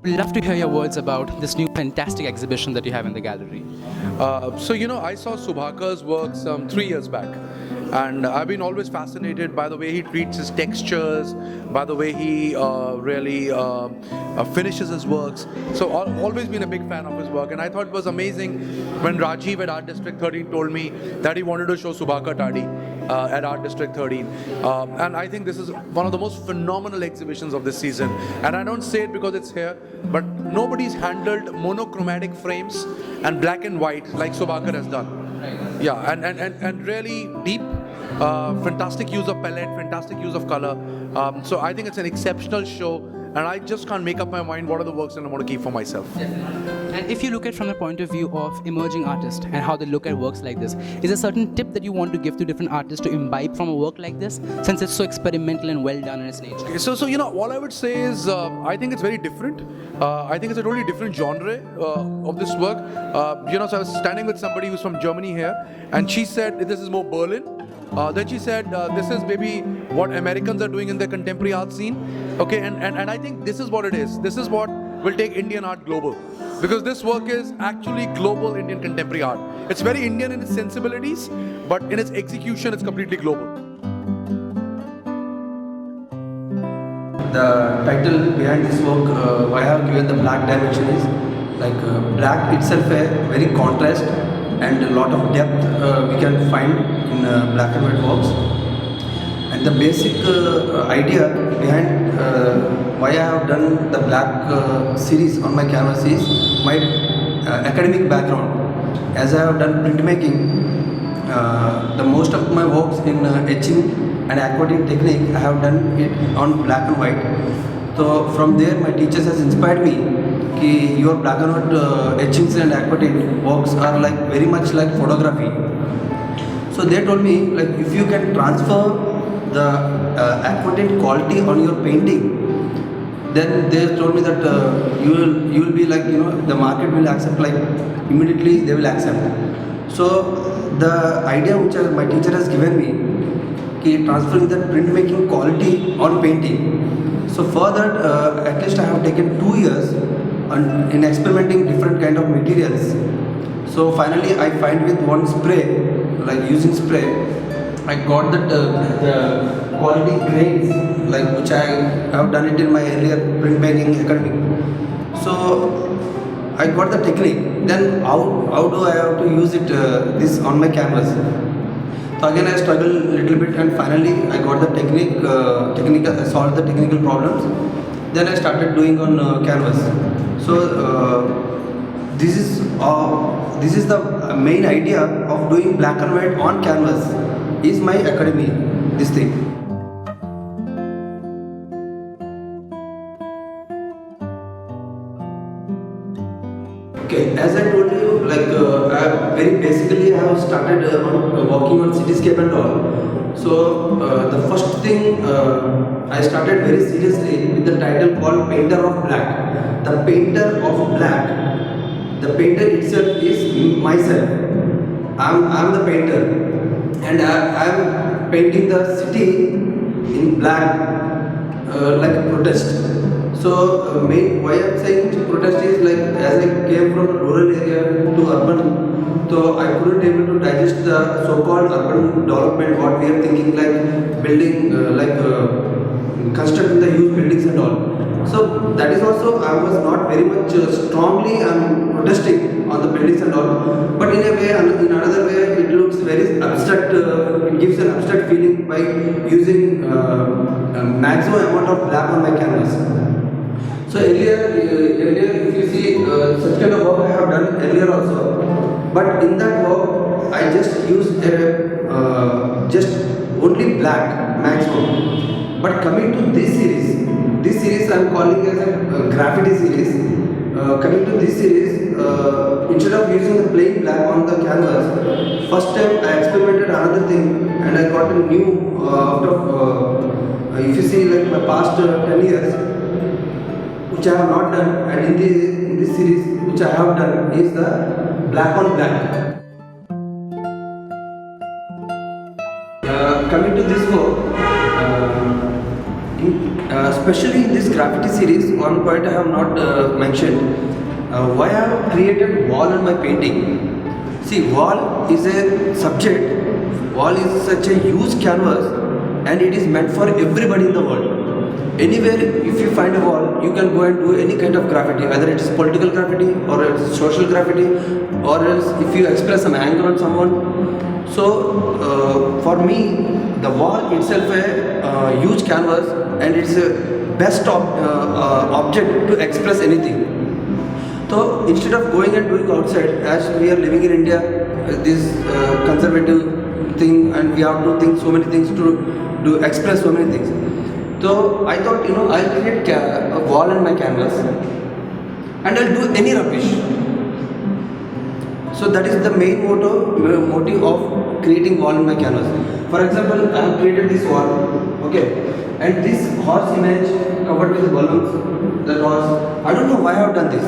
We'd love to hear your words about this new fantastic exhibition that you have in the gallery. I saw Subhakar's work some 3 years back, and I've been always fascinated by the way he treats his textures, by the way he really finishes his works. So I've always been a big fan of his work, and I thought it was amazing when Rajiv at Art District 13 told me that he wanted to show Sudhakar Tadi at Art District 13. And I think this is one of the most phenomenal exhibitions of this season. And I don't say it because it's here, but nobody's handled monochromatic frames and black and white like Subhakar has done. Yeah, and really deep, fantastic use of palette, fantastic use of color. So I think it's an exceptional show, and I just can't make up my mind what are the works that I want to keep for myself. And if you look at from the point of view of emerging artists and how they look at works like this, is there a certain tip that you want to give to different artists to imbibe from a work like this, since it's so experimental and well done in its nature? So all I would say is I think it's very different. I think it's a totally different genre of this work. So I was standing with somebody who's from Germany here, and she said this is more Berlin. Then she said this is maybe what Americans are doing in their contemporary art scene. Okay, and I think this is what it is. This is what will take Indian art global, because this work is actually global Indian contemporary art. It's very Indian in its sensibilities, but in its execution, it's completely global. The title behind this work, why I have given the black dimension is like black itself a very contrast and a lot of depth we can find in black and white works. And the basic idea behind why I have done the black series on my canvas is my academic background. As I have done printmaking, the most of my works in etching and aquatinting technique, I have done it on black and white. So from there my teachers has inspired me कि your black and white etchings and aquatinting works are like very much like photography. So they told me like if you can transfer the aquatint quality on your painting, then they told me that you will be like the market will accept, like immediately they will accept. So the idea which my teacher has given me, कि transferring the printmaking quality on painting. So for that at least I have taken 2 years in experimenting different kind of materials. So finally I find with one spray, like using spray, I got that the quality grains like which I have done it in my earlier printmaking academic. So I got the technique. Then how do I have to use it this on my canvas? So again I struggled a little bit, and finally I got the I solved the technical problems. Then I started doing on canvas. So this is the main idea of doing black and white on canvas is my academy, this thing. Okay, as I told you, like very basically I have started working on cityscape and all. So the first thing I started very seriously with the title called Painter of Black. The Painter of Black. The painter itself is myself. I'm the painter, and I'm painting the city in black like a protest. So why I'm saying protest is like as I came from a rural area to urban, so I couldn't able to digest the so-called urban development, what we are thinking like building constructing the huge buildings and all. So that is also I was not very much strongly protesting on the buildings and all, but in a way, in another way, it looks very abstract. It gives an abstract feeling by using a maximum amount of black on my canvas. So earlier if you see such kind of work I have done earlier also, but in that work I just used just only black maximum. But coming to this series I am calling as a graffiti series. Coming to this series, instead of using the plain black on the canvas, first time I experimented another thing, and I got a new out of if you see like my past 10 years, which I have not done, and in this series which I have done is the black on black. Coming to this work, Especially in this graffiti series, one point I have not mentioned. Why I have created wall on my painting. See, wall is a subject. Wall is such a huge canvas, and it is meant for everybody in the world. Anywhere, if you find a wall, you can go and do any kind of graffiti, whether it is political graffiti or it's social graffiti, or else if you express some anger on someone. So, for me, the wall itself a huge canvas, and it's a best object to express anything. So instead of going and doing outside, as we are living in India, this conservative thing, and we have to think so many things to do, express so many things. So I thought, I'll create a wall on my canvas, and I'll do any rubbish. So that is the main motive of creating wall on my canvas. For example, I have created this wall, okay, and this horse image covered with balloons. That was, I don't know why I have done this,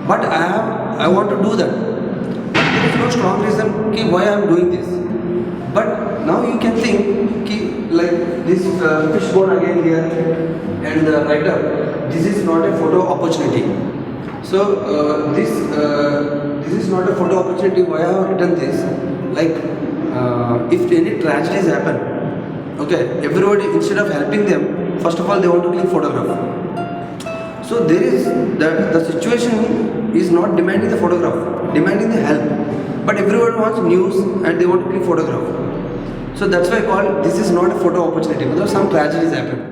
but I want to do that. But there is no strong reason why I am doing this. But now you can think like this fishbone again here, and right up. This is not a photo opportunity. So this is not a photo opportunity. Why I have written this? Like if any tragedies happen, okay, everybody, instead of helping them, first of all they want to click photograph. So there is the situation is not demanding the photograph, demanding the help. But everyone wants news and they want to click photograph. So that's why I call this is not a photo opportunity, because some tragedies happen.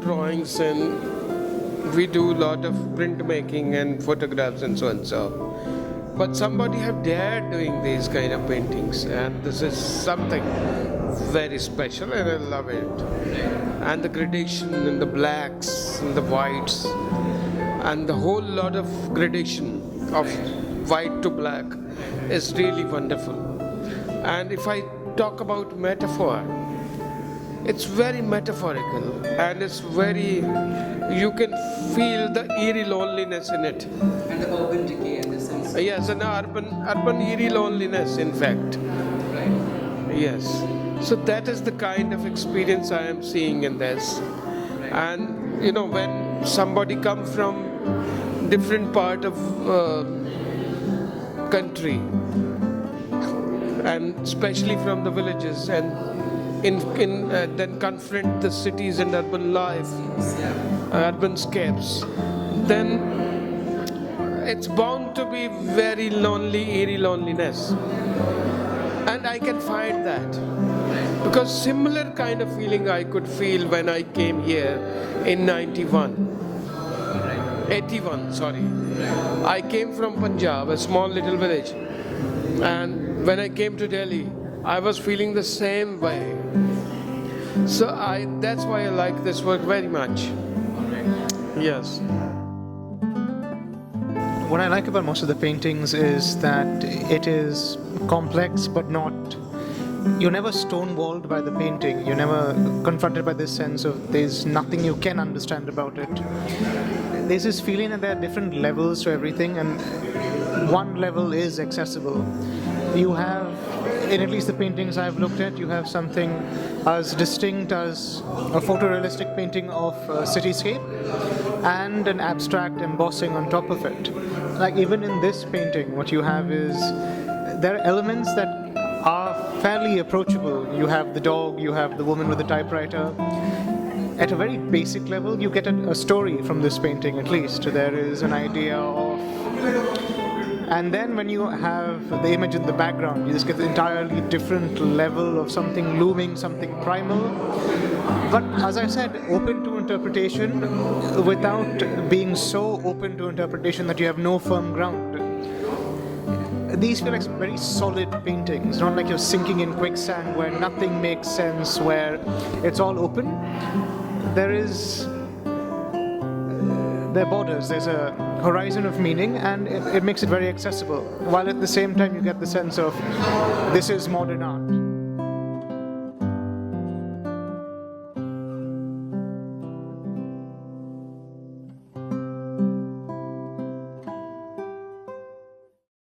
Drawings, and we do a lot of printmaking and photographs and so and so. But somebody have dared doing these kind of paintings, and this is something very special, and I love it. And the gradation and the blacks and the whites and the whole lot of gradation of white to black is really wonderful. And if I talk about metaphor, it's very metaphorical, and it's very, you can feel the eerie loneliness in it. And the urban decay in the sense. Yes, an urban eerie loneliness, in fact. Right. Yes. So that is the kind of experience I am seeing in this. And when somebody comes from different part of country, and especially from the villages, and then confront the cities and urban life, urban scapes, then it's bound to be very lonely, eerie loneliness. And I can find that. Because similar kind of feeling I could feel when I came here in 81, sorry. I came from Punjab, a small little village. And when I came to Delhi, I was feeling the same way. So that's why I like this work very much. Yes. What I like about most of the paintings is that it is complex but not, you're never stonewalled by the painting. You're never confronted by this sense of there's nothing you can understand about it. there's this feeling that there are different levels to everything, and one level is accessible. You have, in at least the paintings I've looked at, you have something as distinct as a photorealistic painting of a cityscape and an abstract embossing on top of it. Like even in this painting, what you have is, there are elements that are fairly approachable. You have the dog, you have the woman with the typewriter. At a very basic level, you get a story from this painting at least. There is an idea of... And then when you have the image in the background, you just get an entirely different level of something looming, something primal. But as I said, open to interpretation without being so open to interpretation that you have no firm ground. These feel like very solid paintings, not like you're sinking in quicksand where nothing makes sense, where it's all open. There are borders, there's a horizon of meaning, and it makes it very accessible, while at the same time you get the sense of this is modern art.